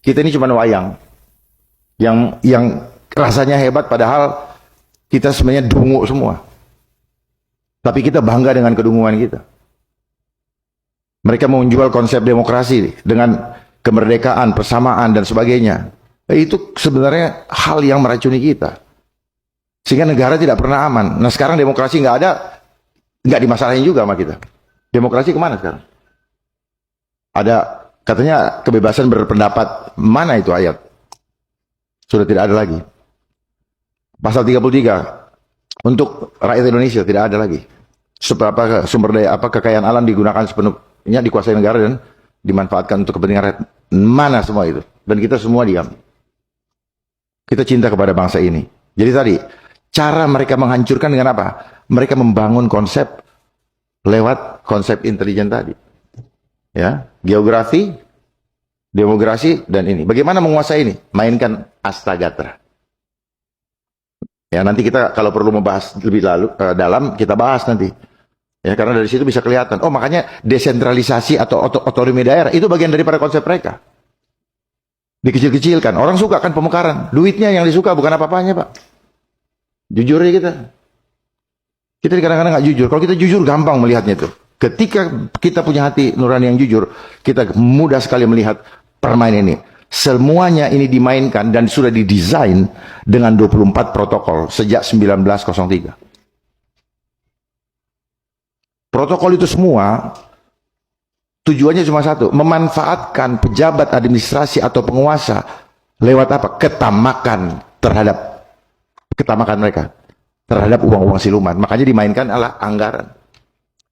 Kita ini cuma wayang yang rasanya hebat, padahal kita sebenarnya dungu semua. Tapi kita bangga dengan kedunguan kita. Mereka mau menjual konsep demokrasi dengan kemerdekaan, persamaan, dan sebagainya. Itu sebenarnya hal yang meracuni kita. Sehingga negara tidak pernah aman. Nah sekarang demokrasi nggak ada, nggak dimasalahin juga sama kita. Demokrasi kemana sekarang? Ada katanya kebebasan berpendapat. Mana itu ayat? Sudah tidak ada lagi. Pasal 33 untuk rakyat Indonesia tidak ada lagi. Sumber daya kekayaan alam digunakan sepenuhnya, dikuasai negara dan dimanfaatkan untuk kepentingan rakyat. Mana semua itu? Dan kita semua diam. Kita cinta kepada bangsa ini. Jadi tadi cara mereka menghancurkan dengan apa? Mereka membangun konsep lewat konsep intelijen tadi. Ya, geografi, demografi, dan ini. Bagaimana menguasai ini? Mainkan Astagatra. Ya, nanti kita kalau perlu membahas lebih dalam, kita bahas nanti. Ya, karena dari situ bisa kelihatan. Oh, makanya desentralisasi atau otonomi daerah itu bagian daripada konsep mereka. Dikecil-kecilkan. Orang suka kan pemekaran. Duitnya yang disuka bukan apa-apanya, Pak. Jujur ya kita. Kita kadang-kadang nggak jujur. Kalau kita jujur gampang melihatnya itu. Ketika kita punya hati nurani yang jujur, kita mudah sekali melihat permainan ini. Semuanya ini dimainkan dan sudah didesain dengan 24 protokol sejak 1903. Protokol itu semua tujuannya cuma satu, memanfaatkan pejabat administrasi atau penguasa lewat apa? Ketamakan mereka terhadap uang-uang siluman. Makanya dimainkan adalah anggaran.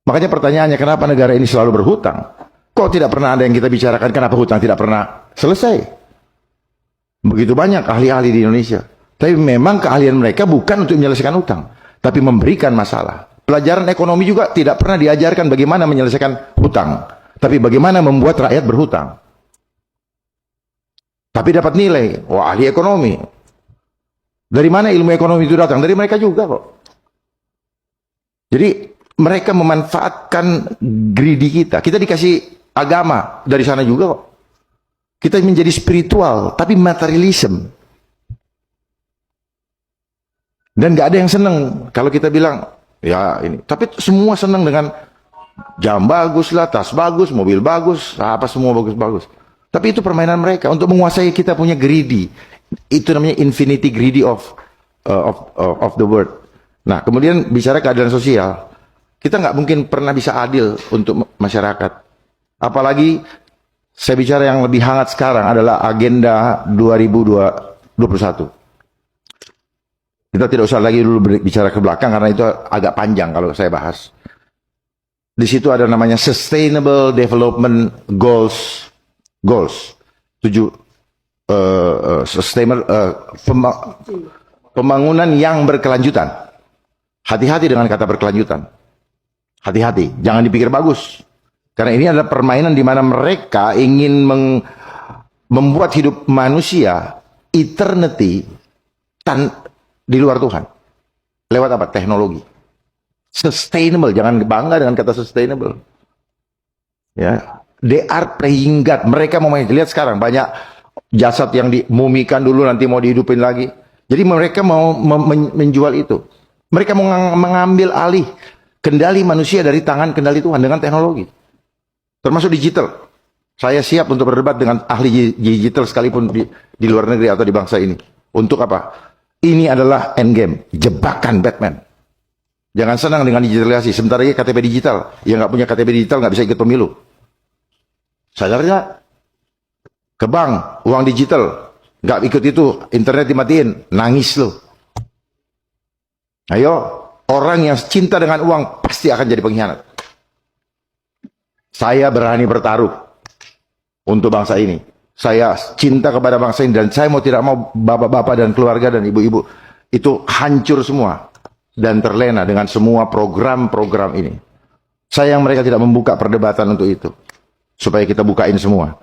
Makanya pertanyaannya, kenapa negara ini selalu berhutang? Kok tidak pernah ada yang kita bicarakan kenapa hutang tidak pernah selesai? Begitu banyak ahli-ahli di Indonesia. Tapi memang keahlian mereka bukan untuk menyelesaikan hutang, tapi memberikan masalah. Pelajaran ekonomi juga tidak pernah diajarkan bagaimana menyelesaikan hutang, tapi bagaimana membuat rakyat berhutang. Tapi dapat nilai, wah ahli ekonomi. Dari mana ilmu ekonomi itu datang? Dari mereka juga kok. Jadi mereka memanfaatkan greedy kita. Kita dikasih agama dari sana juga kok. Kita menjadi spiritual, tapi materialism. Dan nggak ada yang senang kalau kita bilang, ya ini. Tapi semua senang dengan jam bagus lah, tas bagus, mobil bagus, apa semua bagus-bagus. Tapi itu permainan mereka untuk menguasai kita punya greedy. Itu namanya infinity greedy of the world. Nah, kemudian bicara keadilan sosial, kita nggak mungkin pernah bisa adil untuk masyarakat. Apalagi saya bicara yang lebih hangat sekarang adalah agenda 2021. Kita tidak usah lagi dulu bicara ke belakang karena itu agak panjang kalau saya bahas. Di situ ada namanya Sustainable Development Goals. 7 pembangunan yang berkelanjutan. Hati-hati dengan kata berkelanjutan. Hati-hati, jangan dipikir bagus. Karena ini adalah permainan di mana mereka ingin membuat hidup manusia eternity di luar Tuhan. Lewat apa? Teknologi. Sustainable, jangan bangga dengan kata sustainable. Ya, they are playing God. Mereka mau main. Lihat sekarang banyak jasad yang dimumikan dulu nanti mau dihidupin lagi. Jadi mereka mau menjual itu. Mereka mau mengambil alih kendali manusia dari tangan kendali Tuhan dengan teknologi. Termasuk digital. Saya siap untuk berdebat dengan ahli digital sekalipun di luar negeri atau di bangsa ini. Untuk apa? Ini adalah endgame, jebakan Batman. Jangan senang dengan digitalisasi. Sebentar lagi KTP digital. Yang nggak punya KTP digital nggak bisa ikut pemilu. Sadar nggak? Ke bank, uang digital. Nggak ikut itu, internet dimatiin. Nangis lo. Ayo, orang yang cinta dengan uang pasti akan jadi pengkhianat. Saya berani bertaruh untuk bangsa ini. Saya cinta kepada bangsa ini dan saya mau tidak mau bapak-bapak dan keluarga dan ibu-ibu itu hancur semua dan terlena dengan semua program-program ini. Sayang mereka tidak membuka perdebatan untuk itu supaya kita bukain semua.